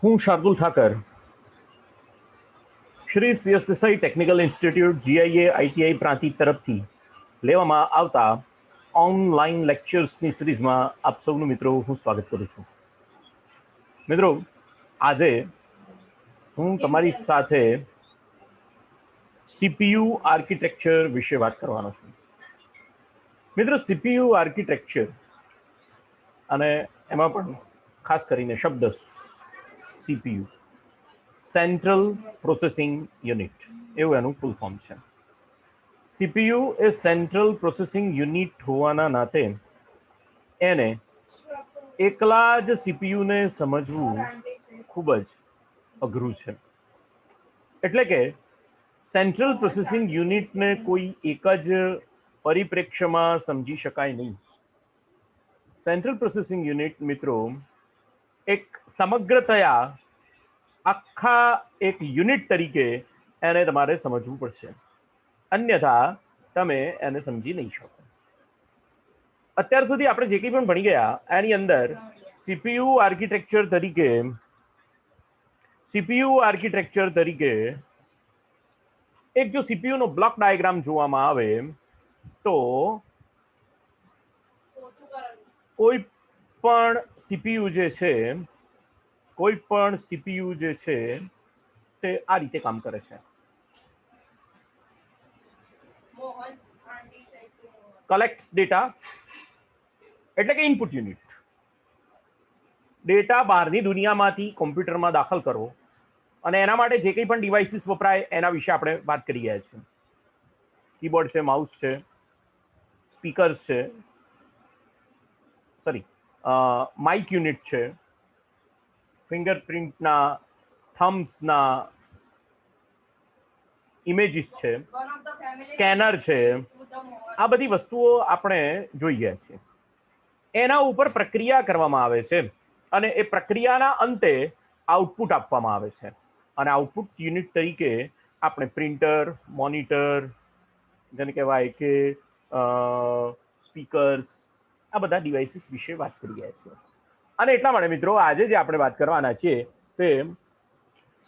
હું Shardul Thakar Shri CS Desai technical institute GIA ITI Prantij તરફથી લેવામાં આવતા ઓનલાઈન લેક્ચર્સની સિરીઝમાં આપ સૌનું મિત્રો હું સ્વાગત કરું છું. મિત્રો, આજે હું તમારી સાથે સીપીયુ આર્કિટેક્ચર વિશે વાત કરવાનો છું. મિત્રો, સીપીયુ આર્કિટેક્ચર અને એમાં પણ ખાસ કરીને શબ્દ સીપીયુ, સેન્ટ્રલ પ્રોસેસિંગ યુનિટ, એવું એનું ફૂલ ફોર્મ છે. સીપીયુ એ સેન્ટ્રલ પ્રોસેસિંગ યુનિટ હોવાના નાતે એને એકલા જ સીપીયુને સમજવું ખૂબ જ અઘરું છે. એટલે કે સેન્ટ્રલ પ્રોસેસિંગ યુનિટને કોઈ એક જ પરિપ્રેક્ષ્યમાં સમજી શકાય નહીં. સેન્ટ્રલ પ્રોસેસિંગ યુનિટ મિત્રો એક સમગ્રતયા આખા એક યુનિટ તરીકે એને તમારે સમજવું પડશે, અન્યથા તમે એને સમજી નહીં શકો. અત્યાર સુધી આપણે જે કંઈ પણ ભણી ગયા એની અંદર સીપીયુ આર્કિટેક્ચર તરીકે એક જો સીપીયુ નો બ્લોક ડાયાગ્રામ જોવામાં આવે તો કોઈ પણ સીપીયુ જે છે તે આ રીતે કામ કરે છે. કલેક્ટ ડેટા એટલે કે ઇનપુટ યુનિટ. ડેટા બહારની દુનિયામાંથી કોમ્પ્યુટરમાં દાખલ કરવો અને એના માટે જે કંઈ પણ ડિવાઇસીસ વપરાય એના વિશે આપણે વાત કરી રહ્યા છીએ. કીબોર્ડ છે, માઉસ છે, સ્પીકર્સ છે, માઇક યુનિટ છે, ફિંગરપ્રિન્ટના, થમ્સના ઇમેજીસ છે, સ્કેનર છે, આ બધી વસ્તુઓ આપણે જોઈએ છીએ. એના ઉપર પ્રક્રિયા કરવામાં આવે છે અને એ પ્રક્રિયાના અંતે આઉટપુટ આપવામાં આવે છે. અને આઉટપુટ યુનિટ તરીકે આપણે પ્રિન્ટર, મોનિટર, જેને કહેવાય કે સ્પીકર્સ, આ બધા ડિવાઇસીસ વિશે વાત કરી રહ્યા છીએ. અને એટલા માટે મિત્રો આજે જે આપણે વાત કરવાના છીએ તે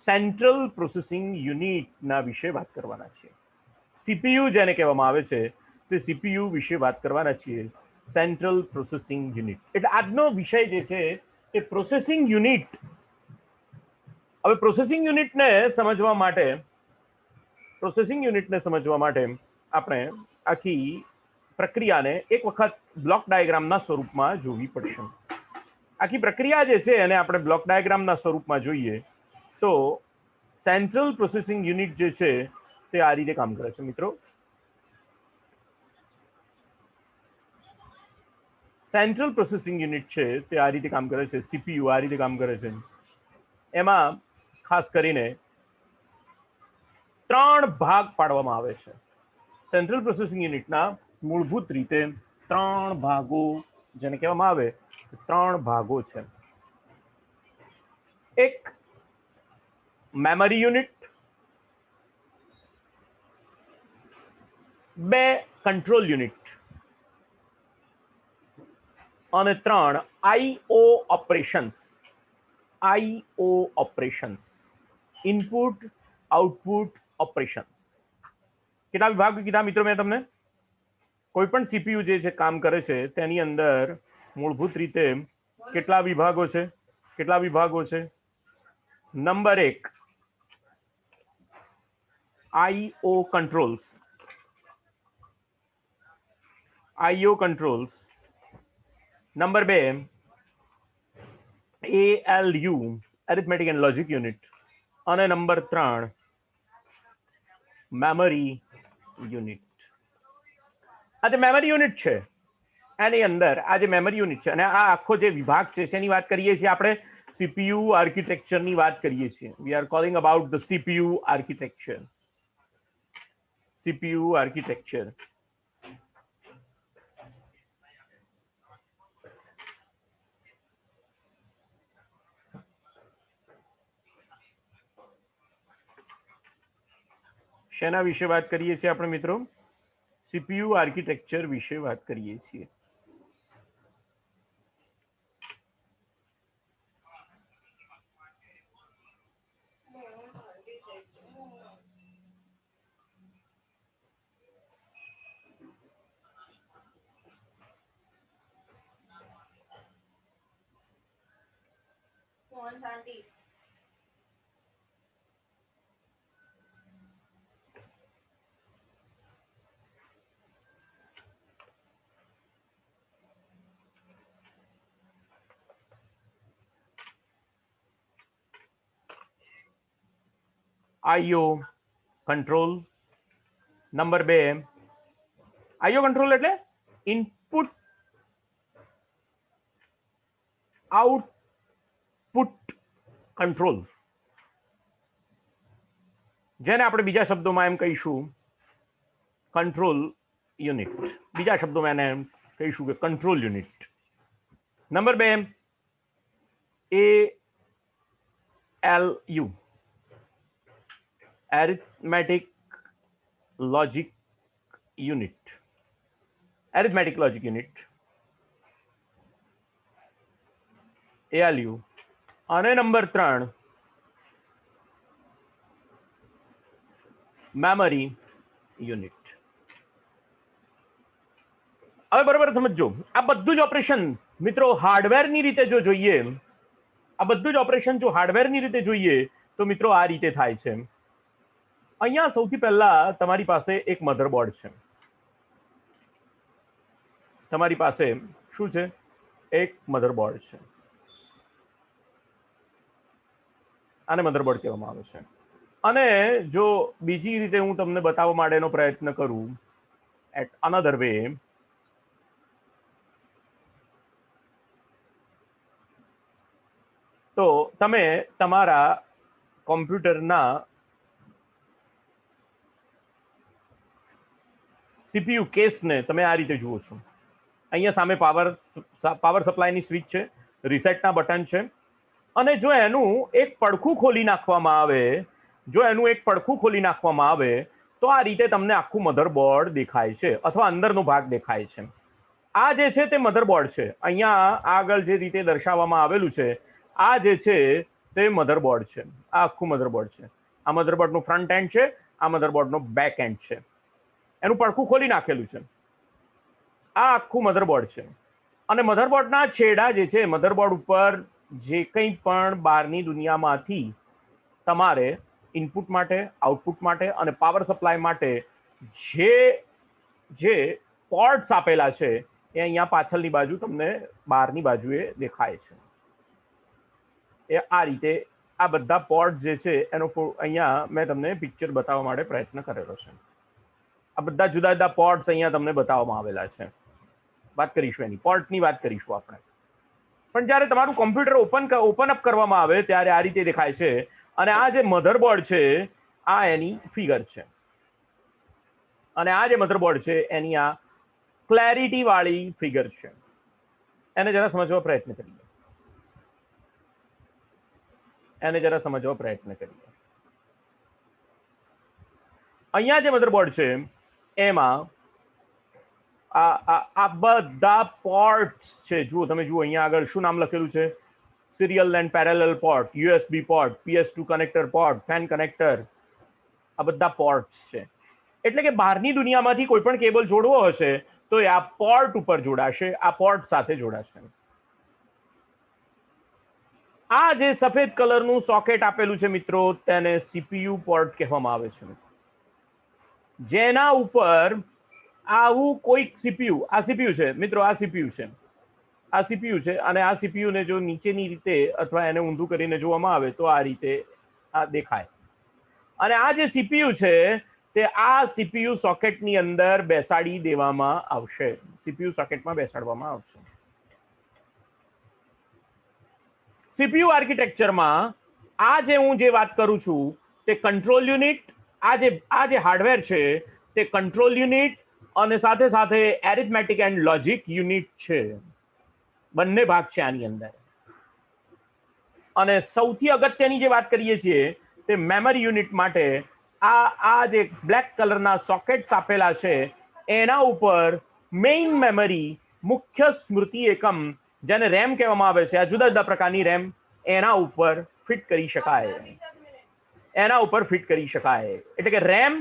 સેન્ટ્રલ પ્રોસેસિંગ યુનિટના વિશે વાત કરવાના છીએ. સીપીયુ જેને કહેવામાં આવે છે તે સીપીયુ વિશે વાત કરવાના છીએ. સેન્ટ્રલ પ્રોસેસિંગ યુનિટ એટલે આજનો વિષય જે છે તે પ્રોસેસિંગ યુનિટ. હવે પ્રોસેસિંગ યુનિટને સમજવા માટે આપણે આખી પ્રક્રિયાને એક વખત બ્લોક ડાયાગ્રામના સ્વરૂપમાં જોવી પડશે. આખી પ્રક્રિયા જે છે એને આપણે બ્લોક ડાયાગ્રામના સ્વરૂપમાં જોઈએ તો સેન્ટ્રલ પ્રોસેસિંગ યુનિટ જે છે તે આ રીતે કામ કરે છે. મિત્રો, સેન્ટ્રલ પ્રોસેસિંગ યુનિટ છે તે આ રીતે કામ કરે છે. સીપીયુ આ રીતે કામ કરે છે. એમાં ખાસ કરીને 3 ભાગ પાડવામાં આવે છે. સેન્ટ્રલ પ્રોસેસિંગ યુનિટના મૂળભૂત રીતે 3 ભાગો જેને કહેવામાં આવે 3 ભાગો છે. એક મેમરી યુનિટ, 2 કંટ્રોલ યુનિટ અને 3 IO operations, input output operations. કેટલા વિભાગ કીધા મિત્રો મેં તમને? કોઈ પણ સીપીયુ જે છે કામ કરે છે તેની અંદર મૂળભૂત રીતે કેટલા વિભાગો છે? Number 1 IO controls, number 2 ALU arithmetic and logic unit અને નંબર 3 મેમરી યુનિટ. આ જે મેમરી યુનિટ છે એની અંદર અને આ આખો જે વિભાગ છે શેની વાત કરીએ છીએ આપણે? સીપીયુ આર્કિટેક્ચરની વાત કરીએ છીએ. We are calling about the CPU architecture. શેના વિશે વાત કરીએ છીએ આપણે મિત્રો? સીપીયુ આર્કિટેક્ચર વિશે વાત કરીએ છીએ. IO control. Number 2, IO control એટલે ઇનપુટ આઉટપુટ કંટ્રોલ, જેને આપણે બીજા શબ્દોમાં એમ કહીશું કંટ્રોલ યુનિટ. બીજા શબ્દોમાં એને કહીશું કે control unit. Number 2, ALU arithmetic logic unit. Arithmetic logic unit ALU. અને નંબર 3, મેમરી યુનિટ. હવે બરાબર સમજો, આ બધું જ ઓપરેશન મિત્રો હાર્ડવેરની રીતે જો જોઈએ, આ બધું જ ઓપરેશન જો હાર્ડવેરની રીતે જોઈએ તો મિત્રો આ રીતે થાય છે. અહીંયા સૌથી પહેલા તમારી પાસે એક મધરબોર્ડ છે. તમારી પાસે શું છે? એક મધરબોર્ડ છે. આને મધરબોર્ડ કહેવામાં આવે છે. અને જો બીજી રીતે હું તમને બતાવવા માટેનો પ્રયત્ન કરું એટ અનધર વે, તો તમે તમારા કોમ્પ્યુટરના સીપીયુ કેસને તમે આ રીતે જુઓ છો. અહીંયા સામે પાવર સપ્લાયની સ્વિચ છે, રીસેટના બટન છે, અને જો એનું એક પડખું ખોલી નાખવામાં આવે તો આ રીતે તમને આખું મધરબોર્ડ દેખાય છે, અથવા અંદરનો ભાગ દેખાય છે. આ જે છે તે મધરબોર્ડ છે. અહીંયા આગળ જે રીતે દર્શાવવામાં આવેલું છે, આ જે છે તે મધરબોર્ડ છે. આ આખું મધરબોર્ડ છે. આ મધરબોર્ડનું ફ્રન્ટ એન્ડ છે, આ મધરબોર્ડનો બેક એન્ડ છે. એનું પડખું ખોલી નાખેલું છે. આ આખું મધરબોર્ડ છે. અને મધરબોર્ડના છેડા જે છે, મધરબોર્ડ ઉપર જે કંઈ પણ બહારની દુનિયામાંથી તમારે ઇનપુટ માટે, આઉટપુટ માટે અને પાવર સપ્લાય માટે જે પોર્ટ્સ આપેલા છે એ અહીંયા પાછળની બાજુ તમને બહારની બાજુએ દેખાય છે. એ આ રીતે આ બધા પોર્ટ જે છે એનો અહીંયા મેં તમને પિક્ચર બતાવવા માટે પ્રયત્ન કરેલો છે. આ બધા જુદા જુદા પોર્ટ્સ અહીંયા તમને બતાવવામાં આવેલા છે. વાત કરીશું એની, પોર્ટની વાત કરીશું આપણે. પણ જ્યારે તમારું કોમ્પ્યુટર ઓપન અપ કરવામાં આવે ત્યારે આ રીતે દેખાય છે. અને આ જે મધરબોર્ડ છે આ એની ફિગર છે, અને આ જે મધરબોર્ડ છે એની આ ક્લેરિટી વાળી ફિગર છે. એને જરા સમજવા પ્રયત્ન કરીએ. અહીંયા જે મધરબોર્ડ છે એમાં આ બધા પોર્ટ્સ છે. જુઓ, તમે જુઓ અહીંયા આગળ શું નામ લખેલું છે? Serial and parallel port, USB port, PS2 connector port, fan connector. આ બધા પોર્ટ્સ છે. એટલે કે બહારની દુનિયામાંથી કોઈ પણ કેબલ જોડવો હશે તો એ આ પોર્ટ ઉપર જોડાશે, આ પોર્ટ સાથે જોડાશે. આ જે સફેદ કલરનું સોકેટ આપેલું છે મિત્રો, તેને CPU પોર્ટ કહેવામાં આવે છે. જેના ઉપર આવું કોઈક CPU, આ CPU છે મિત્રો, આ CPU છે, અને આ CPU ને જો નીચેની રીતે અથવા એને ઊંધું કરીને જોવામાં આવે તો આ રીતે આ દેખાય. અને આ જે CPU છે તે આ CPU સોકેટની અંદર બેસાડી દેવામાં આવશે, CPU સોકેટમાં બેસાડવામાં આવશે. CPU આર્કિટેક્ચરમાં આ જે હું જે વાત કરું છું તે કંટ્રોલ યુનિટ, આ જે હાર્ડવેર છે તે કંટ્રોલ યુનિટ અને સાથે સાથે એરિથમેટિક એન્ડ લોજિક યુનિટ છે. બંને ભાગ છે આની અંદર. અને સૌથી અગત્યની જે વાત કરીએ છીએ તે મેમરી યુનિટ માટે આ જે બ્લેક કલરના સોકેટ્સ આપેલા છે એના ઉપર મેઇન મેમરી, મુખ્ય સ્મૃતિ એકમ, જેને રેમ કહેવામાં આવે છે, આ જુદા જુદા પ્રકારની રેમ એના ઉપર ફિટ કરી શકાય. એટલે કે રેમ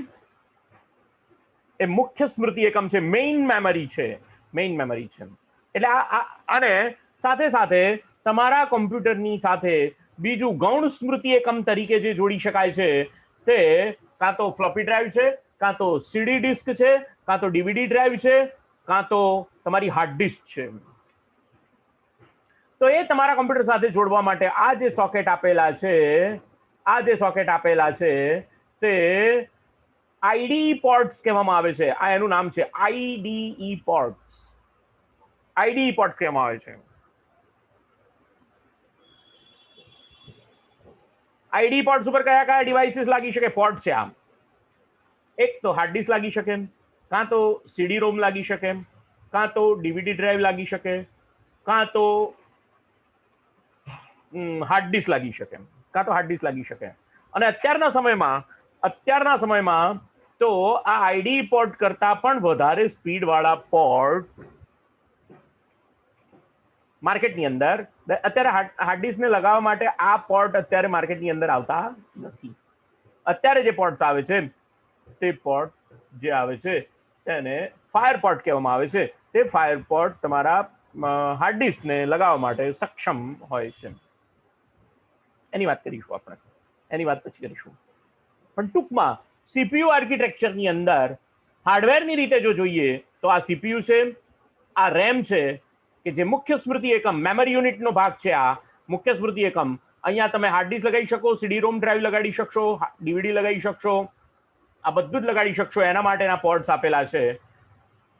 એ મુખ્ય સ્મૃતિ એકમ છે, મેઇન મેમરી છે. એટલે અને સાથે સાથે તમારા કોમ્પ્યુટરની સાથે બીજું ગૌણ સ્મૃતિ એકમ તરીકે જે જોડી શકાય છે તે કાં તો ફ્લોપી ડ્રાઈવ છે, કાં તો સીડી ડિસ્ક છે, કાં તો ડીવીડી ડ્રાઈવ છે, કાં તો તમારી હાર્ડ ડિસ્ક છે. તો એ તમારા કમ્પ્યુટર સાથે જોડવા માટે આ જે સોકેટ આપેલા છે તે આઈડીઈ પોર્ટ્સ કહેવામાં આવે છે. આ એનું નામ છે, આઈડીઈ પોર્ટ્સ. આઈડીઈ પોર્ટ્સ કહેવામાં આવે છે. આઈડી પોર્ટ્સ ઉપર કયા કયા ડિવાઇસીસ લાગી શકે? પોર્ટ છે આમ. એક તો હાર્ડ ડિસ્ક લાગી શકે, કાં તો સીડી રોમ લાગી શકે, કાં તો ડીવીડી ડ્રાઈવ લાગી શકે, કાં તો હાર્ડ ડિસ્ક લાગી શકે, અને અત્યારના સમયમાં તો આ આઈડી પોર્ટ કરતા પણ વધારે સ્પીડ વાળા પોર્ટ માર્કેટની અંદર અત્યારે હાર્ડ ડિસ્કને લગાવવા માટે આ પોર્ટ અત્યારે માર્કેટની અંદર આવતા નથી. અત્યારે જે પોર્ટ્સ આવે છે તે પોર્ટ જે આવે છે તેને ફાયર પોર્ટ કહેવામાં આવે છે. તે ફાયર પોર્ટ તમારા હાર્ડ ડિસ્કને લગાવવા માટે સક્ષમ હોય છે. એની વાત કરીશું આપણે, એની વાત પછી કરીશું. પણ ટૂંકમાં સીપીયુ આર્કિટેક્ચરની અંદર હાર્ડવેરની રીતે જો જોઈએ તો આ સીપીયુ છે, આ રેમ છે કે જે મુખ્ય સ્મૃતિ એકમ મેમરી યુનિટનો ભાગ છે. આ મુખ્ય સ્મૃતિ એકમ, અહીંયા તમે હાર્ડ ડિસ્ક લગાવી શકો, સીડી રોમ ડ્રાઈવ લગાડી શકશો, ડીવીડી લગાવી શકશો, આ બધું જ લગાડી શકશો. એના માટેના પોર્ટ્સ આપેલા છે.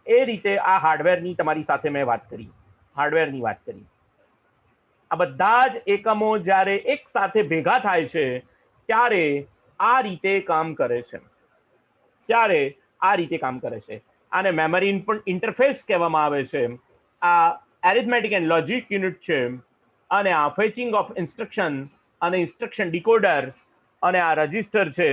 એ રીતે આ હાર્ડવેરની તમારી સાથે મેં વાત કરી, હાર્ડવેરની વાત કરી. આ બધા જ એકમો જ્યારે એક સાથે ભેગા થાય છે ત્યારે આ રીતે કામ કરે છે. આને મેમરી ઇન્ટરફેસ કહેવામાં આવે છે. આ એરિથમેટિક એન્ડ લોજિક યુનિટ છે, અને આ ફેચિંગ ઓફ ઇન્સ્ટ્રક્શન અને ઇન્સ્ટ્રક્શન ડીકોડર, અને આ રજિસ્ટર છે.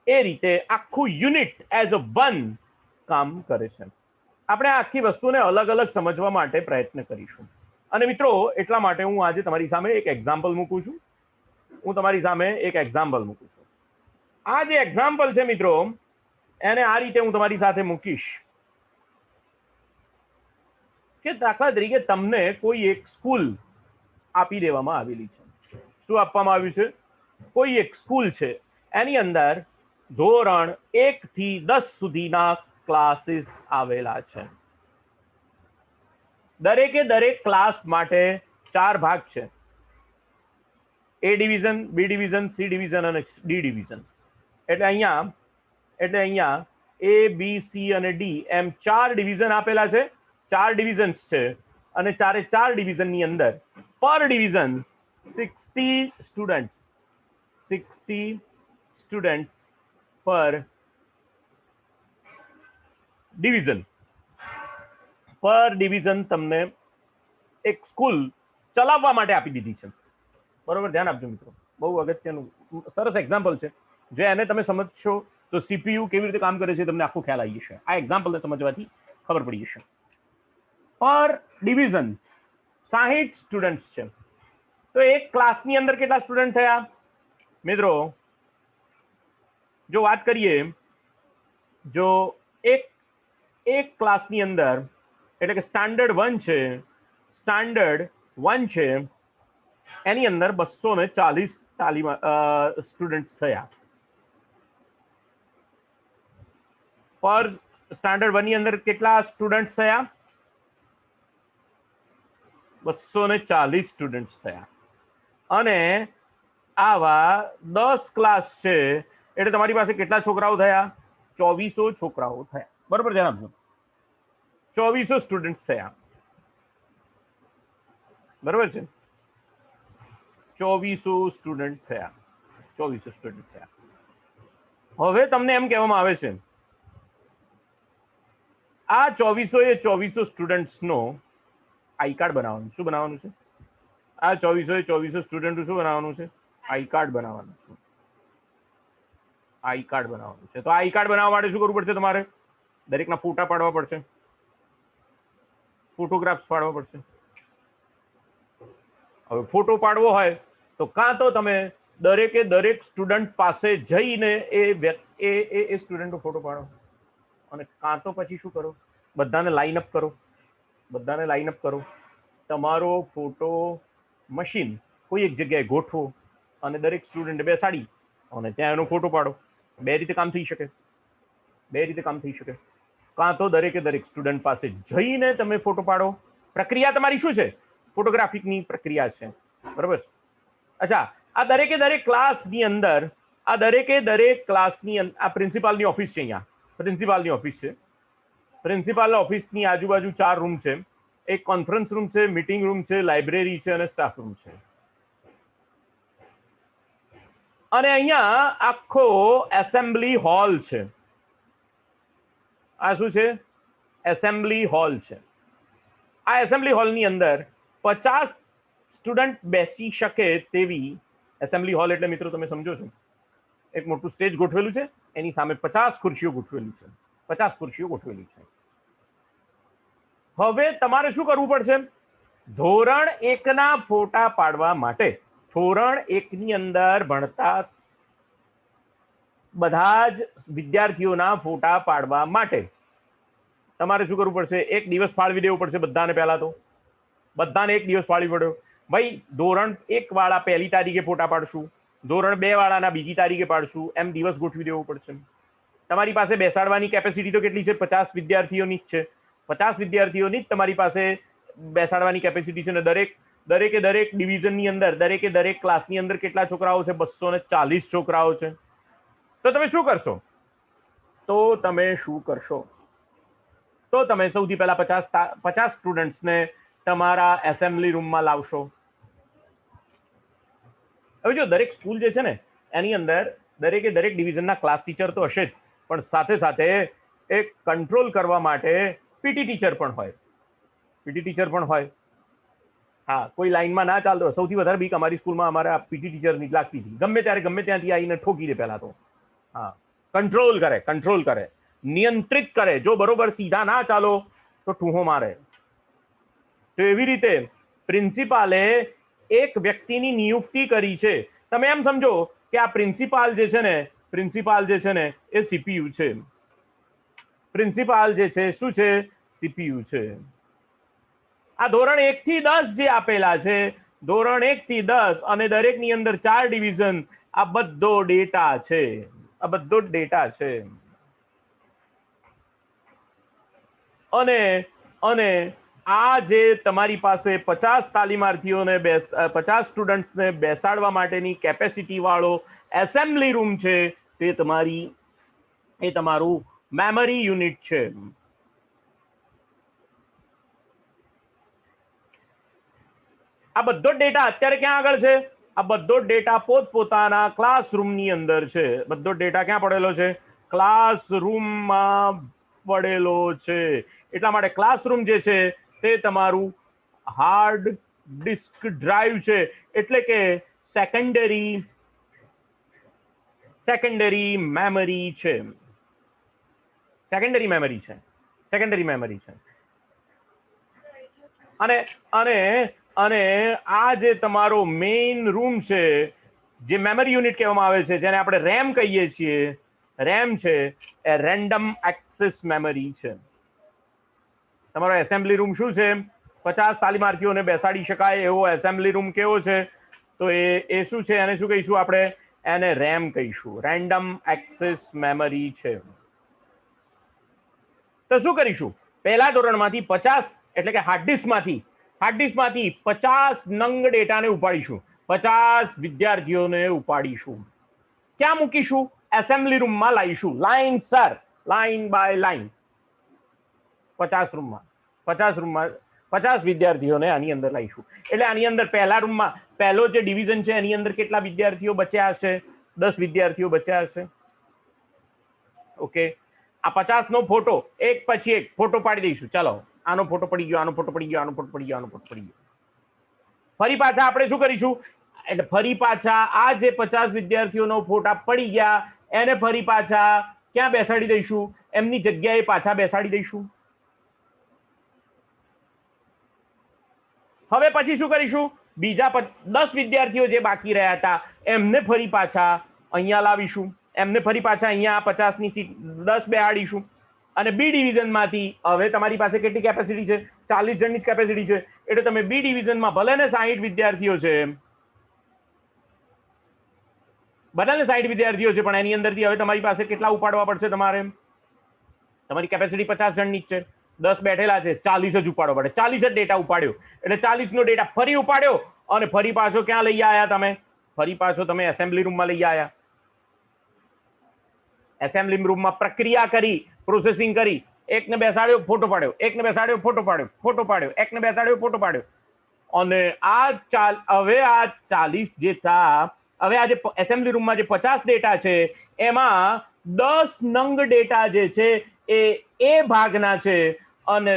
એ રીતે આખું યુનિટ એઝ અ વન કામ કરે છે. આપણે આખી વસ્તુને અલગ અલગ સમજવા માટે પ્રયત્ન કરીશું. અને મિત્રો, એટલા માટે હું આજે તમારી સામે એક એક્ઝામ્પલ મૂકું છું. આ જે એક્ઝામ્પલ છે મિત્રો, એને આ રીતે હું તમારી સાથે મૂકીશ કે દાખલા તરીકે તમને કોઈ એક સ્કૂલ આપી દેવામાં આવેલી છે. શું આપવામાં આવ્યું છે? કોઈ એક સ્કૂલ છે, એની અંદર ધોરણ 1 થી 10 સુધીના ક્લાસીસ આવેલા છે. દરેક ક્લાસ માટે 4 ભાગ છે, A division, B division, C division અને ડી ડિવિઝન. એટલે અહીંયા એ, બી, સી અને ડી એમ 4 ડિવિઝન આપેલા છે, 4 ડિવિઝન્સ છે. અને 4 ડિવિઝનની અંદર પર ડિવિઝન 60 સ્ટુડન્ટ્સ પર ડિવિઝન તમને એક સ્કૂલ ચલાવવા માટે આપી દીધી છે. બરોબર, ધ્યાન આપજો મિત્રો, બહુ અગત્યનું સરસ એક્ઝામ્પલ છે. જે એને તમે સમજશો તો સીપીયુ કેવી રીતે કામ કરે છે તમને આખો ખ્યાલ આવી જશે. આ એક્ઝામ્પલને સમજવાથી ખબર પડી જશે. પર ડિવિઝન 60 સ્ટુડન્ટ્સ છે. તો એક ક્લાસની અંદર કેટલા સ્ટુડન્ટ થયા મિત્રો? જો વાત કરીએ, જો એક ક્લાસની અંદર, એટલે કે સ્ટાન્ડર્ડ 1 છે, એની અંદર 240 સ્ટુડન્ટ્સ થયા. પર સ્ટાન્ડર્ડ 1 ની અંદર કેટલા સ્ટુડન્ટ્સ થયા? 240 સ્ટુડન્ટ્સ થયા. અને આવા 10 ક્લાસ છે, એટલે તમારી પાસે કેટલા છોકરાઓ થયા? 2400 છોકરાઓ થયા. બરોબર, ધ્યાન આપજો, 2400 સ્ટુડન્ટ થયા. બરોબર છે, 2400 સ્ટુડન્ટ થયા. હવે તમને એમ કહેવામાં આવે છે આ 2400 સ્ટુડન્ટ્સનો આઈ કાર્ડ બનાવવાનું. શું બનાવવાનું છે? આ 2400 સ્ટુડન્ટ શું બનાવવાનું છે? આઈ કાર્ડ બનાવવાનું છે. તો આઈ કાર્ડ બનાવવા માટે શું કરવું પડશે? તમારે દરેકના ફોટા પાડવા પડશે, ફોટોગ્રાફ્સ પાડવા પડશે. હવે ફોટો પાડવો હોય તો કાં તો તમે દરેક સ્ટુડન્ટ પાસે જઈને એ સ્ટુડન્ટનો ફોટો પાડો, અને કાં તો પછી શું કરો? બધાને લાઈન અપ કરો. તમારો ફોટો મશીન કોઈ એક જગ્યાએ ગોઠવો અને દરેક સ્ટુડન્ટ બેસાડી અને ત્યાં એનો ફોટો પાડો. બે રીતે કામ થઈ શકે. કાં તો દરેકે દરેક સ્ટુડન્ટ પાસે જઈને તમે ફોટો પાડો. પ્રક્રિયા તમારી શું છે? ફોટોગ્રાફિકની પ્રક્રિયા છે, બરોબર. અચ્છા, આ દરેકે દરેક ક્લાસની અંદર આ પ્રિન્સિપાલની ઓફિસ છે. અહીંયા પ્રિન્સિપાલની ઓફિસ છે. પ્રિન્સિપાલના ઓફિસની આજુબાજુ 4 રૂમ છે. એક કોન્ફરન્સ રૂમ છે, મીટિંગ રૂમ છે, લાઇબ્રેરી છે અને સ્ટાફ રૂમ છે. અને અહીંયા આખો એસેમ્બલી હોલ છે. આ શું છે? એસેમ્બલી હોલ છે. આ એસેમ્બલી હોલની અંદર 50 સ્ટુડન્ટ બેસી શકે તેવી એસેમ્બલી હોલ એટલે મિત્રો તમે સમજો છો, એક મોટું સ્ટેજ ગોઠવેલું છે, એની સામે 50 ખુરશીઓ ગોઠવેલી છે. હવે તમારે શું કરવું પડશે? ધોરણ 1 ના ફોટા પાડવા માટે, ધોરણ 1 ની અંદર ભણતા બધા જ વિદ્યાર્થીઓના ફોટા પાડવા માટે તમારે શું કરવું પડશે? એક દિવસ ફાળવી દેવું પડશે બધાને. પહેલા તો બધાને એક દિવસ ફાળવી પડ્યો. ભાઈ, ધોરણ 1 વાળા 1લી તારીખે ફોટા પાડશું, ધોરણ 2 વાળાના 2જી તારીખે પાડશું, એમ દિવસ ગોઠવી દેવો પડશે. તમારી પાસે બેસાડવાની કેપેસિટી તો કેટલી છે? 50 વિદ્યાર્થીઓની જ છે. 50 વિદ્યાર્થીઓની જ તમારી પાસે બેસાડવાની કેપેસિટી છે. ને દરેકે દરેક ડિવિઝનની અંદર, દરેકે દરેક ક્લાસની અંદર કેટલા છોકરાઓ છે? 240 છોકરાઓ છે. તો તમે શું કરશો? તો તમે સૌથી પહેલા 50 સ્ટુડન્ટ્સને તમારા એસેમ્બલી રૂમમાં લાવશો. હવે જો દરેક સ્કૂલ જે છે ને એની અંદર દરેકે દરેક ડિવિઝનના ક્લાસ ટીચર તો હશે જ, પણ સાથે સાથે એક કંટ્રોલ કરવા માટે પીટી ટીચર પણ હોય. હા, કોઈ લાઈનમાં ના ચાલતો. સૌથી વધારે બીક અમારી સ્કૂલમાં અમારા પીટી ટીચરની જ લાગતી હતી. ગમે ત્યાંથી આવીને ઠોકી દે પહેલા તો. હા, કંટ્રોલ કરે, નિયંત્રિત કરે. જો બરોબર સીધા ના ચાલો તો ઠૂહો મારે. તો એવી રીતે પ્રિન્સિપાલે એક વ્યક્તિની નિયુક્તિ કરી છે. તમે એમ સમજો કે આ પ્રિન્સિપાલ જે છે ને એ સીપીયુ છે. પ્રિન્સિપાલ જે છે શું છે? સીપીયુ છે. આ ધોરણ 1 થી 10 જે આપેલા છે, ધોરણ 1 થી 10 અને દરેકની અંદર 4 ડિવિઝન, આ બધો ડેટા છે. અને આ જે તમારી પાસે 50 તાલીમાર્થીઓને 50 સ્ટુડન્ટ્સને બેસાડવા માટેની કેપેસિટી વાળો એસેમ્બલી રૂમ છે, તે તમારું મેમરી યુનિટ છે. આ બધો ડેટા અત્યારે ક્યાં આગળ છે? આ બધો ડેટા પોતપોતાના ક્લાસરૂમની અંદર છે. બધો ડેટા ક્યાં પડેલો છે? ક્લાસરૂમમાં પડેલો છે. એટલા માટે ક્લાસરૂમ જે છે તે તમારું હાર્ડ ડિસ્ક ડ્રાઈવ છે, એટલે કે સેકન્ડરી મેમરી છે. અને આ જે તમારો મેઇન રૂમ છે, જે મેમરી યુનિટ કહેવામાં આવે છે, જેને આપણે રેમ કહીએ છીએ, રેમ છે એ રેન્ડમ એક્સેસ મેમરી છે. તમારો એસેમ્બલી રૂમ શું છે? 50 તાલીમાર્થીઓને બેસાડી શકાય એવો એસેમ્બલી રૂમ કેવો છે? તો એ શું છે? એને શું કહીશું આપણે? એને રેમ કહીશું. રેન્ડમ એક્સેસ મેમરી છે. તો શું કરીશું? પહેલા ધોરણમાંથી 50 એટલે કે હાર્ડ ડિસ્કમાંથી 50 નંગ ડેટાને ઉપાડીશું. 50 વિદ્યાર્થીઓને ઉપાડીશું. ક્યાં મૂકીશું? એસેમ્બલી રૂમમાં લાવીશું. લાઈન બાય લાઈન 50 રૂમમાં 50 વિદ્યાર્થીઓને આની અંદર લાવીશું. એટલે આની અંદર પહેલા રૂમમાં પહેલો જે ડિવિઝન છે એની અંદર કેટલા વિદ્યાર્થીઓ બચ્યા હશે? 10 વિદ્યાર્થીઓ બચ્યા હશે. ઓકે, આ 50 નો ફોટો એક પછી એક ફોટો પાડી દઈશું. ચાલો, આનો ફોટો પડી ગયો, આનો ફોટો પડી ગયો, આનો ફોટો પડી ગયો, આનો ફોટો પડી ગયો. ફરી પાછા આપણે શું કરીશું? એટલે ફરી પાછા આ જે 50 વિદ્યાર્થીઓનો ફોટા પડી ગયા એને ફરી પાછા ક્યાં બેસાડી દઈશું? એમની જગ્યાએ પાછા બેસાડી દઈશું. હવે પછી શું કરીશું? બીજા 10 વિદ્યાર્થીઓ જે બાકી રહ્યા હતા એમને ફરી પાછા અહીંયા લાવીશું. એમને ફરી પાછા અહીંયા 50 ની સીટ 10 બેહાડીશું. અને બી ડિવિઝનમાંથી હવે તમારી પાસે કેટલી કેપેસિટી છે? 40 જણની જ કેપેસિટી છે. એટલે તમે બી ડિવિઝનમાં ભલે ને 60 વિદ્યાર્થીઓ છે, ભલે ને 60 વિદ્યાર્થીઓ છે, પણ એની અંદરથી હવે તમારી પાસે કેટલા ઉપાડવા પડશે? તમારી કેપેસિટી 50 જણની જ છે, 10 બેઠેલા છે, 40 જ ઉપાડવા પડે. 40 જ ડેટા ઉપાડ્યો એટલે 40 નો ડેટા ફરી ઉપાડ્યો અને ફરી પાછો ક્યાં લઈ આવ્યા તમે? ફરી પાછો તમે એસેમ્બલી રૂમમાં લઈ આવ્યા. એસેમ્બલી રૂમમાં પ્રક્રિયા કરી, પ્રોસેસિંગ કરી, એકને બેસાડ્યો, ફોટો પાડ્યો, એકને બેસાડ્યો, ફોટો પાડ્યો, ફોટો પાડ્યો, એકને બેસાડ્યો, ફોટો પાડ્યો. અને હવે આ 40 જે થા, હવે આ જે એસેમ્બલી રૂમમાં જે 50 ડેટા છે એમાં 10 નંગ ડેટા જે છે એ ભાગના છે અને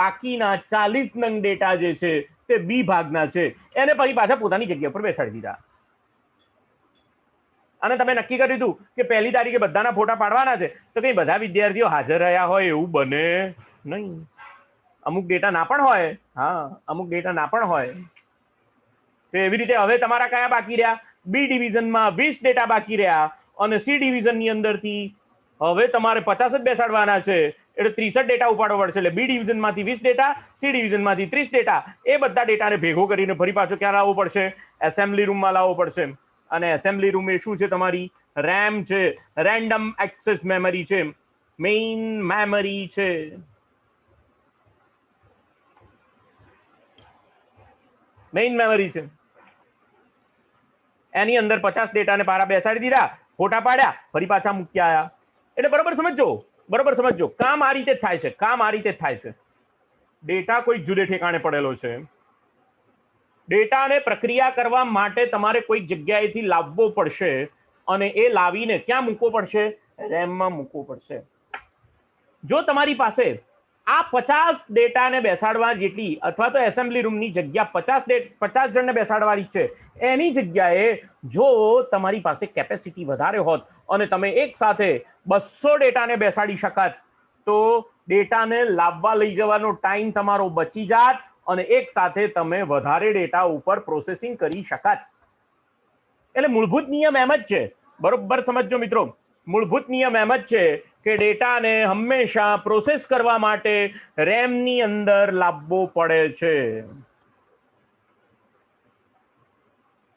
બાકીના 40 નંગ ડેટા જે છે તે બી ભાગના છે. એને ફરી પાછા પોતાની જગ્યા પર બેસાડી દીધા. અને તમે નક્કી કર્યું હતું કે 1લી તારીખે બધાના ફોટા પાડવાના છે, તો કઈ બધા વિદ્યાર્થીઓ હાજર રહ્યા હોય એવું બને નહીં. અમુક ડેટા ના પણ હોય. હા, અમુક ડેટા ના પણ હોય. તો એવી રીતે હવે તમારા કયા બાકી રહ્યા? બી ડિવિઝનમાં 20 ડેટા બાકી રહ્યા અને સી ડિવિઝનની અંદરથી હવે તમારે 50 જ બેસાડવાના છે એટલે 63 ડેટા ઉપાડવા પડશે. એટલે બી ડિવિઝનમાંથી 20 ડેટા, સી ડિવિઝનમાંથી 30 ડેટા, એ બધા ડેટાને ભેગો કરીને ફરી પાછો ક્યાં લાવવો પડશે? એસેમ્બલી રૂમમાં લાવવો પડશે. અને એસેમ્બલી રૂમ એ શું છે? તમારી રેમ છે, રેન્ડમ એક્સેસ મેમરી છે, મેઇન મેમરી છે. મેઇન મેમરી છે. એની અંદર 50 ડેટાને પારા બેસાડી દીધા, ફોટા પાડ્યા, ફરી પાછા મૂકી આવ્યા. એટલે બરોબર સમજો, કામ આ રીતે થાય છે. કામ આ રીતે થાય છે. ડેટા કોઈ જુદે ઠેકાણે પડેલો છે. ડેટાને પ્રક્રિયા કરવા માટે તમારે કોઈ જગ્યાએથી લાવવો પડશે અને એ લાવીને ક્યાં મૂકવો પડશે? રેમમાં મૂકવો પડશે. જો તમારી પાસે આ 50 ડેટાને બેસાડવા જેટલી અથવા તો એસેમ્બલી રૂમની જગ્યા 50 જણને બેસાડવાની છે, એની જગ્યાએ જો તમારી પાસે કેપેસિટી વધારે હોત અને તમે એક સાથે 200 ડેટાને બેસાડી શકત તો ડેટાને લાવવા લઈ જવાનો ટાઈમ તમારો બચી જાત અને એક સાથે તમે વધારે ડેટા ઉપર પ્રોસેસિંગ કરી શકત. એટલે મૂળભૂત નિયમ એમ જ છે. બરોબર સમજો મિત્રો, મૂળભૂત નિયમ એમ જ છે કે ડેટાને હંમેશા પ્રોસેસ કરવા માટે રેમની અંદર લાવવો પડે છે.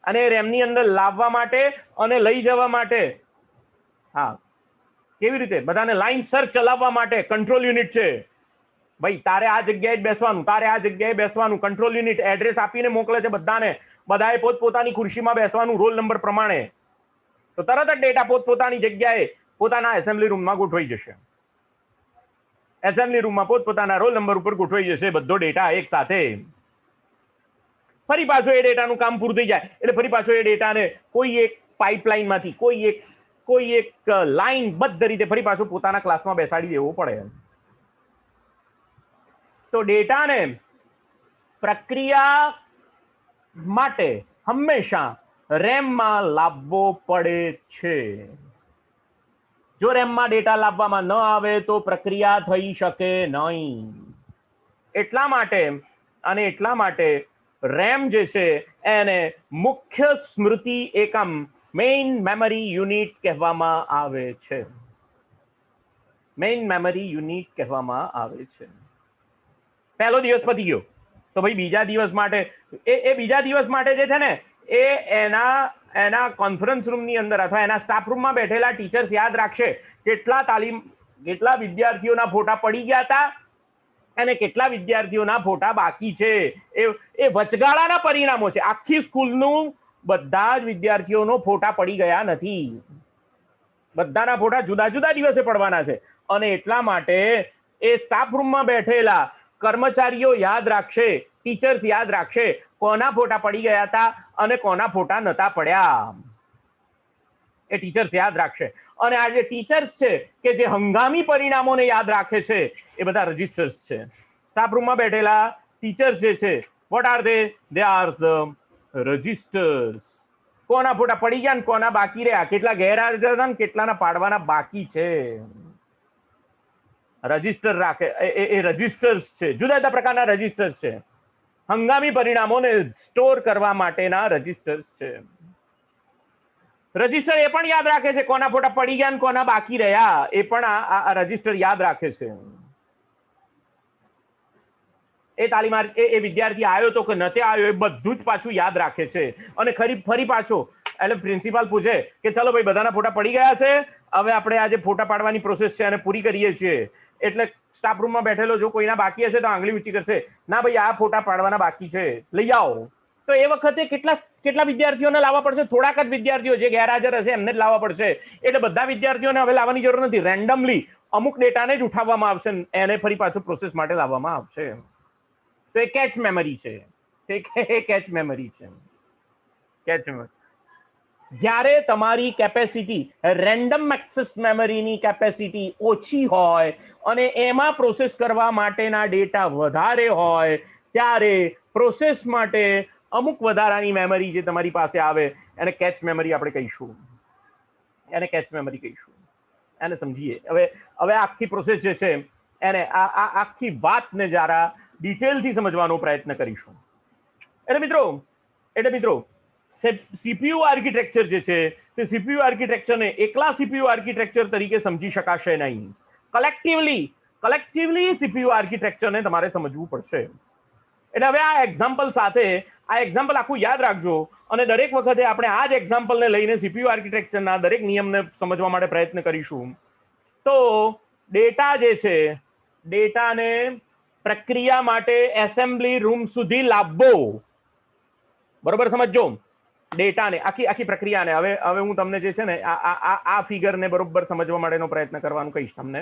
અને રેમની અંદર લાવવા માટે અને લઈ જવા માટે, હા, કેવી રીતે? બધાને લાઈનસર ચલાવવા માટે કંટ્રોલ યુનિટ છે. ભાઈ તારે આ જગ્યાએ જ બેસવાનું, તારે આ જગ્યાએ બેસવાનું. કંટ્રોલ યુનિટ એડ્રેસ આપીને મોકલે છે બધાને. બધાએ પોતપોતાની ખુરશીમાં બેસવાનું રોલ નંબર પ્રમાણે. તો તરત જ ડેટા પોતપોતાની જગ્યાએ પોતાના એસેમ્બલી રૂમમાં ગોઠવાઈ જશે. એસેમ્બલી રૂમમાં પોતપોતાના રોલ નંબર ઉપર ગોઠવાઈ જશે બધો ડેટા એક સાથે. ફરી પાછો એ ડેટાનું કામ પૂરું થઈ જાય એટલે ફરી પાછો એ ડેટાને કોઈ એક પાઇપલાઇનમાંથી કોઈ એક લાઈનબદ્ધ રીતે ફરી પાછો પોતાના ક્લાસમાં બેસાડી દેવો પડે. તો ડેટાને પ્રક્રિયા માટે હંમેશા રેમમાં લાવવો પડે છે. જો રેમમાં ડેટા લાવવામાં ન આવે તો પ્રક્રિયા થઈ શકે નહીં. એટલા માટે રેમ જે છે એને મુખ્ય સ્મૃતિ એકમ, મેઇન મેમરી યુનિટ કહેવામાં આવે છે. મેઇન મેમરી યુનિટ કહેવામાં આવે છે. પહેલો દિવસ પતી ગયો તો ભાઈ બીજા દિવસ માટે બીજા દિવસ માટે જે છે ને એ એના કોન્ફરન્સ રૂમની અંદર અથવા એના સ્ટાફ રૂમમાં બેઠેલા ટીચર્સ યાદ રાખશે કેટલા વિદ્યાર્થીઓના ફોટા પડી ગયા હતા અને કેટલા વિદ્યાર્થીઓના ફોટા બાકી છે. એ વચગાળાના પરિણામો છે. આખી સ્કૂલનું બધા જ વિદ્યાર્થીઓનો ફોટા પડી ગયા નથી. બધાના ફોટા જુદા જુદા દિવસે પડવાના છે. અને એટલા માટે એ સ્ટાફ રૂમમાં બેઠેલા કર્મચારીઓ યાદ રાખશે, ટીચર્સ યાદ રાખશે કોના ફોટા પડી ગયા હતા અને કોના ફોટા નતા પડ્યા. એ ટીચર્સ યાદ રાખશે. અને આ જે ટીચર્સ છે કે જે હંગામી પરિણામોને યાદ રાખે છે એ બધા રજિસ્ટર્સ છે. સ્ટાફ રૂમમાં બેઠેલા ટીચર્સ જે છે, what are they are the registers. કોના ફોટા પડી ગયા ને કોના બાકી રહ્યા, કેટલા ગેરહાજર હતા ને કેટલાના પાડવાના બાકી છે. રજિસ્ટર રાખે એ રજિસ્ટર્સ છે. જુદા જુદા પ્રકારના રજિસ્ટર્સ છે. હંગામી પરિણામોને સ્ટોર કરવા માટેના રજિસ્ટર્સ છે. રજિસ્ટર એ પણ યાદ રાખે છે કોના ફોટા પડી ગયા ને કોના બાકી રહ્યા. એ પણ આ રજિસ્ટર યાદ રાખે છે. એ તાલીમાર્થી એ વિદ્યાર્થી આવ્યો તો કે નથી આવ્યો એ બધું જ પાછું યાદ રાખે છે. અને ફરી પાછો એટલે પ્રિન્સિપાલ પૂછે કે ચલો ભાઈ બધાના ફોટા પડી ગયા છે, હવે આપણે આજે ફોટા પાડવાની પ્રોસેસ છે અને પૂરી કરીએ છીએ. એટલે સ્ટાફ રૂમમાં બેઠેલો જો કોઈના બાકી હશે તો આંગળી ઊંચી કરશે, ના ભાઈ આ ફોટા પાડવાના બાકી છે, લઈ આવો. તો એ વખતે કેટલા વિદ્યાર્થીઓને લાવવા પડશે? થોડાક જ વિદ્યાર્થીઓ જે ગેરહાજર હશે એમને જ લાવવા પડશે. એટલે બધા વિદ્યાર્થીઓને હવે લાવવાની જરૂર નથી. રેન્ડમલી અમુક ડેટાને જ ઉઠાવવામાં આવશે, એને ફરી પાછું પ્રોસેસ માટે લાવવામાં આવશે. તો એ કેચ મેમરી છે. એ કેચ મેમરી છે. Catch memory. જ્યારે તમારી કેપેસિટી રેન્ડમ એક્સેસ મેમરીની કેપેસિટી ઓછી હોય અને એમાં પ્રોસેસ કરવા માટેના ડેટા વધારે હોય ત્યારે પ્રોસેસ માટે અમુક વધારાની મેમરી જે તમારી પાસે આવે એને કેચ મેમરી આપણે કહીશું. એને કેચ મેમરી કહીશું. એને સમજીએ. હવે આખી પ્રોસેસ જે છે એને આ આખી વાતને જરા ડિટેલથી સમજવાનો પ્રયત્ન કરીશું. એટલે મિત્રો સીપીયુ આર્કિટેક્ચર જે છે તે સીપીયુ આર્કિટેક્ચરને એકલા સીપીયુ આર્કિટેક્ચર તરીકે સમજી શકાશે નહીં. કલેક્ટિવલી સીપીયુ આર્કિટેક્ચરને તમારે સમજવું પડશે. એટલે હવે આ એક્ઝામ્પલ સાથે આ એક્ઝામ્પલ આખું યાદ રાખજો અને દરેક વખતે આપણે આ જ એક્ઝામ્પલને લઈને સીપીયુ આર્કિટેક્ચરના દરેક નિયમને સમજવા માટે પ્રયત્ન કરીશું. તો ડેટા જે છે, ડેટાને પ્રક્રિયા માટે એસેમ્બલી રૂમ સુધી લાવવો. બરોબર સમજો ડેટાને, આખી પ્રક્રિયાને. હવે હું તમને જે છે ને આ ફિગરને બરોબર સમજવા માટેનો પ્રયત્ન કરવાનું કહીશ તમને.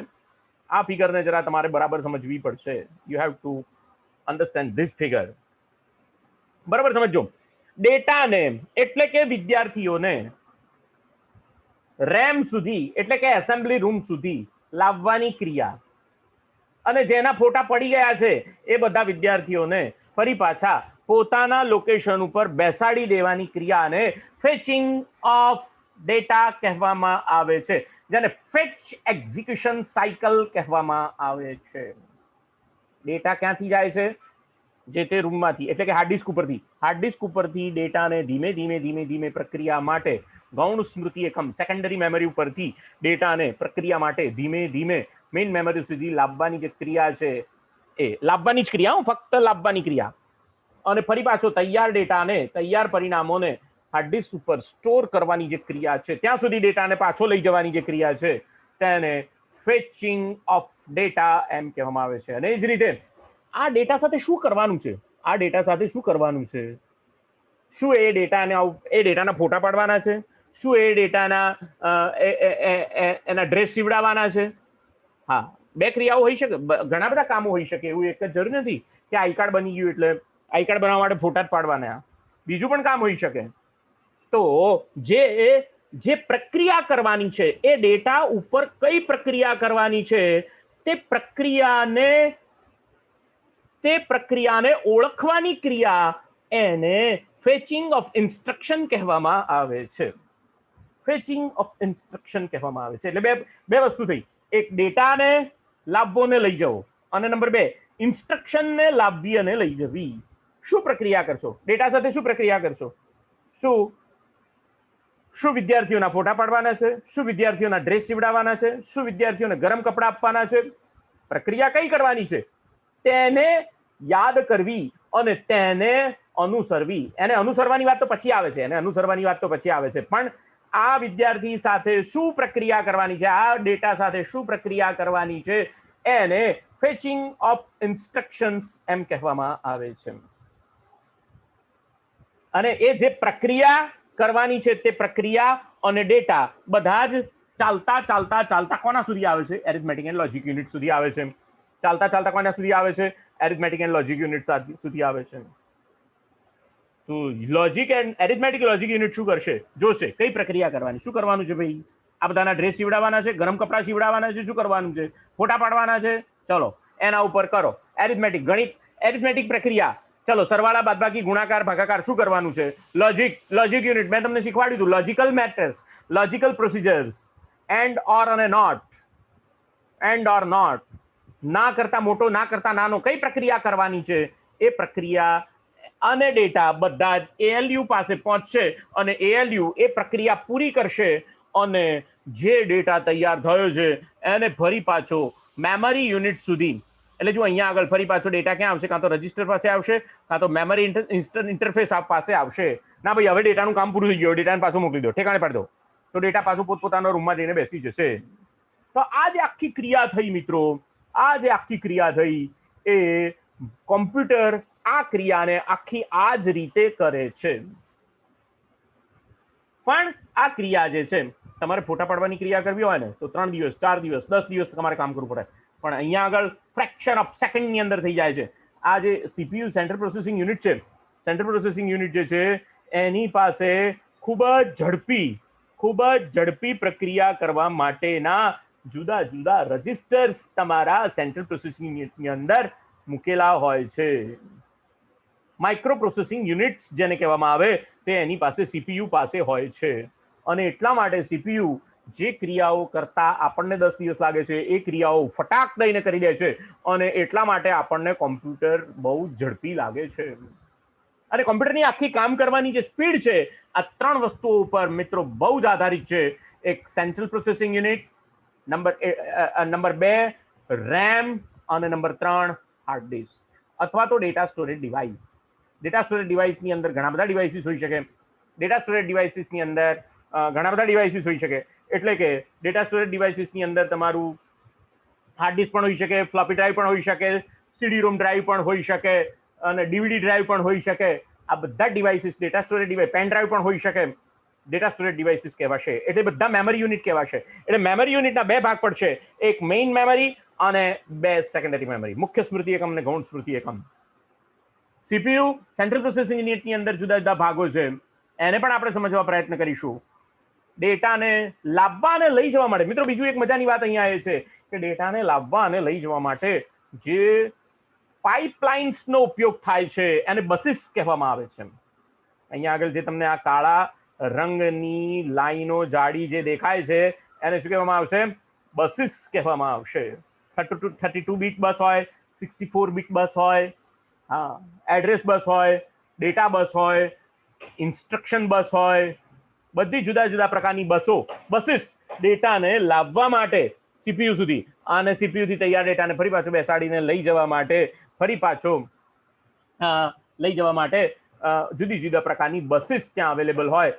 આ ફિગરને જરા તમારે બરાબર સમજવી પડશે. You have to understand this figure. બરાબર સમજો. ડેટાને એટલે કે વિદ્યાર્થીઓને રેમ સુધી એટલે કે એસેમ્બલી રૂમ સુધી લાવવાની ક્રિયા અને જેના ફોટા પડી ગયા છે એ બધા વિદ્યાર્થીઓને ફરી પાછા પોતાના લોકેશન ઉપર બેસાડી દેવાની ક્રિયાને ફેચિંગ ઓફ ડેટા કહેવામાં આવે છે, જેને ફેચ એક્ઝિક્યુશન સાયકલ કહેવામાં આવે છે. ડેટા ક્યાંથી જાય છે? જે તે રૂમમાંથી એટલે કે હાર્ડ ડિસ્ક ઉપરથી ડેટાને ધીમે પ્રક્રિયા માટે ગૌણ સ્મૃતિ એકમ સેકન્ડરી મેમરી ઉપરથી ડેટાને પ્રક્રિયા માટે ધીમે મેઇન મેમરી સુધી લાવવાની જે ક્રિયા છે એ લાવવાની જ ક્રિયા, ફક્ત લાવવાની ક્રિયા. અને ફરી પાછો તૈયાર ડેટાને, તૈયાર પરિણામોને હાર્ડ ડિસ્ક ઉપર સ્ટોર કરવાની જે ક્રિયા છે, ત્યાં સુધી ડેટાને પાછો લઈ જવાની જે ક્રિયા છે તેને ફેચિંગ ઓફ ડેટા એમ કહેવામાં આવે છે. અને એ જ રીતે આ ડેટા સાથે શું કરવાનું છે? આ ડેટા સાથે શું કરવાનું છે? શું એ ડેટાના ફોટા પાડવાના છે? શું એ ડેટાના એના ડ્રેસ સીવડાવવાના છે? હા, બે ક્રિયાઓ હોઈ શકે, ઘણા બધા કામો હોઈ શકે. એવું એક જ જરૂર નથી કે આઈ કાર્ડ બની ગયું એટલે આઈ કાર્ડ બનાવવા માટે ફોટા જ પાડવાના. બીજું પણ કામ હોઈ શકે. તો જે પ્રક્રિયા કરવાની છે એ ડેટા ઉપર કઈ પ્રક્રિયા કરવાની છે તે પ્રક્રિયાને ઓળખવાની ક્રિયા એને ફેચિંગ ઓફ ઇન્સ્ટ્રક્શન કહેવામાં આવે છે. ફેચિંગ ઓફ ઇન્સ્ટ્રક્શન કહેવામાં આવે છે. એટલે બે વસ્તુ થઈ. એક ડેટાને લાવવો ને લઈ જવો, અને નંબર 2 ઇન્સ્ટ્રક્શનને લાવવી અને લઈ જવી. શું પ્રક્રિયા કરશો? ડેટા સાથે શું પ્રક્રિયા કરશો? શું વિદ્યાર્થીઓના ફોટા પાડવાના છે? શું વિદ્યાર્થીઓના ડ્રેસ સીવડાવવાના છે? શું વિદ્યાર્થીઓને ગરમ કપડા આપવાના છે? પ્રક્રિયા કઈ કરવાની છે તેને યાદ કરવી અને તેને અનુસરવી. એને અનુસરવાની વાત તો પછી આવે છે, પણ આ વિદ્યાર્થી સાથે શું પ્રક્રિયા કરવાની છે, આ ડેટા સાથે શું પ્રક્રિયા કરવાની છે એને ફેચિંગ ઓફ ઇન્સ્ટ્રક્શન્સ એમ કહેવામાં આવે છે. અને એ જે પ્રક્રિયા કરવાની છે તે પ્રક્રિયા અને ડેટા બધા જ ચાલતા કોના સુધી આવે છે? એરિથમેટિક એન્ડ લોજિક યુનિટ સુધી આવે છે. ચાલતા કોના સુધી આવે છે? એરિથમેટિક એન્ડ લોજિક યુનિટ સુધી આવે છે. તો એરિથમેટિક લોજિક યુનિટ શું કરશે? જોશે કઈ પ્રક્રિયા કરવાની. શું કરવાનું છે ભાઈ? આ બધાના ડ્રેસ સીવડાવવાના છે, ગરમ કપડા સીવડાવવાના છે, શું કરવાનું છે? ફોટા પાડવાના છે. ચલો એના ઉપર કરો એરિથમેટિક, ગણિત, એરિથમેટિક પ્રક્રિયા. ચલો સરવાળા, બાદબાકી, ગુણાકાર, ભાગાકાર શું કરવાનું છે? લોજિક યુનિટ મેં તમને શીખવાડ્યું હતું. Logical methods, logical procedures, and or અને નોટ, ના કરતા મોટો, ના કરતા નાનો, કઈ પ્રક્રિયા કરવાની છે એ પ્રક્રિયા અને ડેટા બધા જ એએલયુ પાસે પહોંચશે અને એએલયુ એ પ્રક્રિયા પૂરી કરશે અને જે ડેટા તૈયાર થયો છે એને ફરી પાછો મેમરી યુનિટ સુધી એટલે જો અહીંયા આગળ ફરી પાછો ડેટા ક્યાં આવશે? કાં તો રજિસ્ટર પાસે આવશે, કાં તો મેમરી ઇન્ટરફેસ પાસે આવશે. ના ભાઈ, હવે ડેટાનું કામ પૂરું થઈ ગયું, ડેટાને પાછું મોકલી દો, ઠેકાણે પાડી દો, તો ડેટા પાછું પોતપોતાના રૂમમાં જઈને બેસી જશે. તો આ જે આખી ક્રિયા થઈ મિત્રો, આ જે આખી ક્રિયા થઈ એ કોમ્પ્યુટર આ ક્રિયાને આખી આ જ રીતે કરે છે. પણ આ ક્રિયા જે છે, તમારે ફોટા પાડવાની ક્રિયા કરવી હોય ને તો 3 દિવસ 4 દિવસ 10 દિવસ તમારે કામ કરવું પડે. પણ અહીંયા આગળ ફ્રેક્શન ઓફ સેકન્ડની અંદર થઈ જાય છે. આ જે સીપીયુ સેન્ટ્રલ પ્રોસેસિંગ યુનિટ છે, સેન્ટ્રલ પ્રોસેસિંગ યુનિટ જે છે એની પાસે ખૂબ જ ઝડપી પ્રક્રિયા કરવા માટેના જુદા જુદા રજિસ્ટર્સ તમારા સેન્ટ્રલ પ્રોસેસિંગ યુનિટની અંદર મૂકેલા હોય છે. માઇક્રો પ્રોસેસિંગ યુનિટ્સ જેને કહેવામાં આવે તે એની પાસે સીપીયુ પાસે હોય છે. અને એટલા માટે સીપીયુ જે ક્રિયાઓ કરતા આપણને 10 દિવસ લાગે છે એ ક્રિયાઓ ફટાક દઈને કરી દે છે. અને એટલા માટે આપણને કોમ્પ્યુટર બહુ ઝડપી લાગે છે. અને કોમ્પ્યુટરની આખી કામ કરવાની જે સ્પીડ છે આ 3 વસ્તુઓ ઉપર મિત્રો બહુ જ આધારિત છે. એક central processing unit, number 2 RAM, અને નંબર 3 હાર્ડ ડિસ્ક અથવા તો data storage device. Data storage ડિવાઇસની અંદર ઘણા બધા ડિવાઇસીસ હોઈ શકે. ડેટા સ્ટોરેજ ડિવાઇસીસની અંદર ઘણા બધા ડિવાઇસીસ હોઈ શકે. એટલે કે ડેટા સ્ટોરેજ ડિવાઇસીસની અંદર તમારું હાર્ડ ડિસ્ક પણ હોઈ શકે, ફ્લોપી ડ્રાઈવ પણ હોઈ શકે, સીડી રોમ ડ્રાઈવ પણ હોઈ શકે, અને ડીવીડી ડ્રાઈવ પણ હોઈ શકે. આ બધા devices data storage device, pen drive પણ હોઈ શકે, ડેટા સ્ટોરેજ ડિવાઇસીસ કહેવાશે. એટલે બધા મેમરી યુનિટ કહેવાશે. એટલે મેમરી યુનિટના 2 ભાગ પડશે, એક મેઇન મેમરી અને 2 સેકન્ડરી મેમરી, મુખ્ય સ્મૃતિ એકમ અને ગૌણ સ્મૃતિ એકમ. સીપીયુ સેન્ટ્રલ પ્રોસેસિંગ યુનિટની અંદર જુદા જુદા ભાગો છે, એને પણ આપણે સમજવા પ્રયત્ન કરીશું. ડેટાને લાવવા અને લઈ જવા માટે મિત્રો બીજું એક મજાની વાત અહીંયા એ છે કે ડેટાને લાવવા અને લઈ જવા માટે જે પાઇપલાઇન્સનો ઉપયોગ થાય છે એને બસીસ કહેવામાં આવે છે. અહીંયા આગળ જે તમને આ કાળા રંગની લાઈનો જાડી જે દેખાય છે એને શું કહેવામાં આવશે? બસીસ કહેવામાં આવશે. 32 બીટ બસ હોય, 64 બીટ બસ હોય, હા, એડ્રેસ બસ હોય, ડેટા બસ હોય, ઇન્સ્ટ્રક્શન બસ હોય, બધી જુદા જુદા પ્રકારની બસો, બસીસ ડેટાને લાવવા માટે સીપીયુ સુધી અને સીપીયુ થી તૈયાર ડેટાને ફરી પાછો બેસાડીને લઈ જવા માટે જુદી જુદા પ્રકારની બસીસ ત્યાં અવેલેબલ હોય.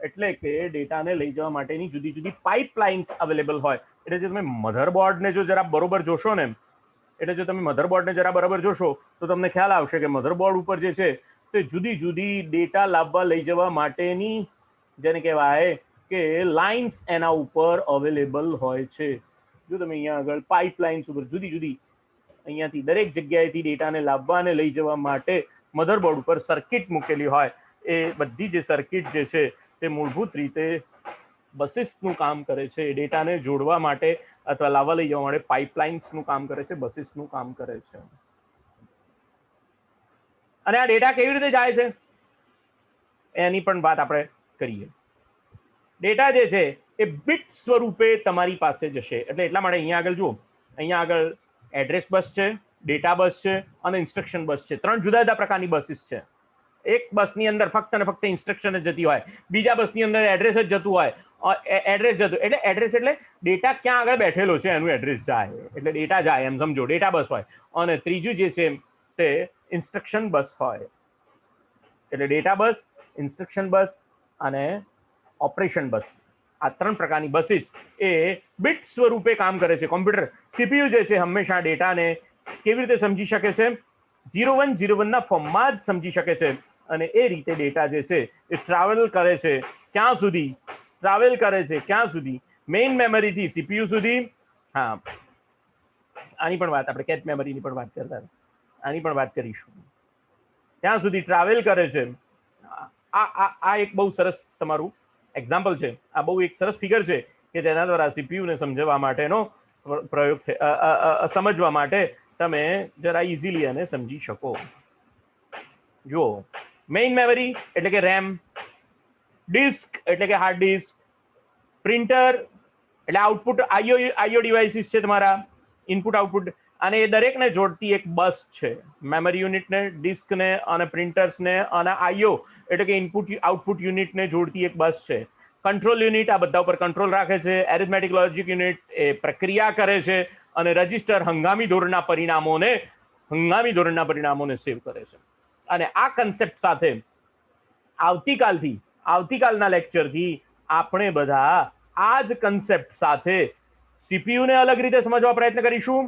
એટલે કે ડેટાને લઈ જવા માટેની જુદી જુદી પાઇપલાઇન્સ અવેલેબલ હોય. એટલે જે તમે મધરબોર્ડને જો જરા બરોબર જોશો ને, એટલે જો તમે મધરબોર્ડને જરા બરાબર જોશો તો તમને ખ્યાલ આવશે કે મધરબોર્ડ ઉપર જે છે તે જુદી જુદી ડેટા લાવવા લઈ જવા માટેની જેને કહેવાય કે લાઇન્સ એના ઉપર અવેલેબલ હોય છે. જો તમે અહીંયા આગળ પાઇપલાઇન્સ ઉપર જુદી જુદી અહીંયાથી દરેક જગ્યાએથી ડેટાને લાવવા અને લઈ જવા માટે મધરબોર્ડ ઉપર સર્કિટ મૂકેલી હોય. એ બધી જે સર્કિટ જે છે તે મૂળભૂત રીતે બસીસનું કામ કરે છે. ડેટાને જોડવા માટે અથવા લાવવા લઈ જવા માટે પાઇપલાઇન્સનું કામ કરે છે, બસીસનું કામ કરે છે. અને આ ડેટા કેવી રીતે જાય છે એની પણ વાત આપણે કરીએ. ડેટા જે છે એ બીટ સ્વરૂપે તમારી પાસે જશે. એટલે એટલા માટે અહીંયા આગળ જુઓ, અહીંયા આગળ એડ્રેસ બસ છે, ડેટા બસ છે અને ઇન્સ્ટ્રક્શન બસ છે. 3 જુદા જુદા પ્રકારની બસીસ છે. એક બસની અંદર ફક્ત અને ફક્ત ઇન્સ્ટ્રક્શન જ જતી હોય, બીજા બસની અંદર એડ્રેસ જ જતું હોય. એડ્રેસ જતું એટલે એડ્રેસ એટલે ડેટા ક્યાં આગળ બેઠેલો છે એનું એડ્રેસ જાય, એટલે ડેટા જાય એમ સમજો, ડેટા બસ હોય. અને ત્રીજું જે છે તે ઇન્સ્ટ્રક્શન બસ હોય. એટલે ડેટા બસ, ઇન્સ્ટ્રક્શન બસ અને ઓપરેશન બસ, આ 3 પ્રકારની બસીસ એ બીટ સ્વરૂપે કામ કરે છે. કોમ્પ્યુટર સીપીયુ જે છે હંમેશા ડેટાને કેવી રીતે સમજી શકે છે? 0101 ના ફોર્મમાં જ સમજી શકે છે. અને એ રીતે ડેટા જે છે એ ટ્રાવેલ કરે છે. ક્યાં સુધી ટ્રાવેલ કરે છે? ક્યાં સુધી? મેઇન મેમરીથી સીપીયુ સુધી. હા, આની પણ વાત આપણે કેચ મેમરીની પણ વાત કરતા, આની પણ વાત કરીશું. ત્યાં સુધી ટ્રાવેલ કરે છે. આ એક બહુ સરસ તમારું એક્ઝામ્પલ છે. આ બહુ એક સરસ ફિગર છે કે જેના દ્વારા સીપીયુને સમજવા માટેનો પ્રયોગ સમજવા માટે તમે જરા ઇઝીલી એને સમજી શકો. જુઓ, મેઇન મેમરી એટલે કે રેમ, ડિસ્ક એટલે કે હાર્ડ ડિસ્ક, પ્રિન્ટર એટલે આઉટપુટ આઈઓ ડિવાઇસીસ છે તમારા, ઇનપુટ આઉટપુટ, અને એ દરેકને જોડતી એક બસ છે. મેમરી યુનિટને, ડિસ્કને અને પ્રિન્ટર્સને અને આઈઓ એટલે કે ઇનપુટ આઉટપુટ યુનિટને જોડતી એક બસ છે. કંટ્રોલ યુનિટ આ બધા ઉપર કંટ્રોલ રાખે છે. એરિથમેટિક લોજિક યુનિટ એ પ્રક્રિયા કરે છે. અને રજિસ્ટર હંગામી ધોરણના પરિણામોને સેવ કરે છે. અને આ કન્સેપ્ટ સાથે આવતીકાલના લેક્ચરથી આપણે બધા આ જ કન્સેપ્ટ સાથે સીપીયુને અલગ રીતે સમજવા પ્રયત્ન કરીશું,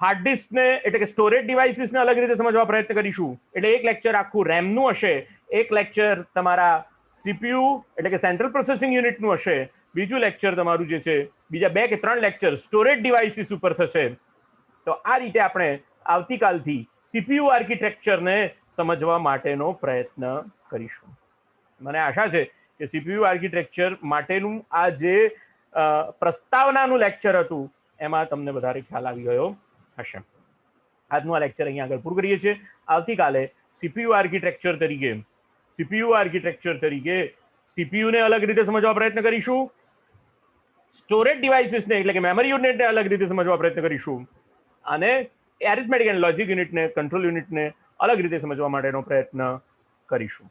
હાર્ડ ડિસ્કને એટલે કે સ્ટોરેજ ડિવાઇસીસને અલગ રીતે સમજવા પ્રયત્ન કરીશું. એટલે એક લેક્ચર આખું રેમનું હશે, એક લેક્ચર તમારા સીપીયુ એટલે કે સેન્ટ્રલ પ્રોસેસિંગ યુનિટનું હશે, બીજું લેક્ચર તમારું જે છે બીજા 2 કે 3 લેક્ચર સ્ટોરેજ ડિવાઇસીસ ઉપર થશે. તો આ રીતે આપણે આવતીકાલથી સીપીયુ આર્કિટેક્ચરને સમજવા માટેનો પ્રયત્ન કરીશું. મને આશા છે કે સીપીયુ આર્કિટેક્ચર માટેનું આ જે પ્રસ્તાવનાનું લેક્ચર હતું એમાં તમને વધારે ખ્યાલ આવી ગયો હશે. આજનું આ લેક્ચર અહીંયા આગળ પૂરું કરીએ છીએ. આવતીકાલે સીપીયુ આર્કિટેક્ચર તરીકે સીપીયુને અલગ રીતે સમજવા પ્રયત્ન કરીશું, સ્ટોરેજ ડિવાઇસીસને એટલે કે મેમરી યુનિટને અલગ રીતે સમજવા પ્રયત્ન કરીશું, અને એરિથમેટિક એન્ડ લોજિક યુનિટને, કંટ્રોલ યુનિટને અલગ રીતે સમજવા માટેનો પ્રયત્ન કરીશું.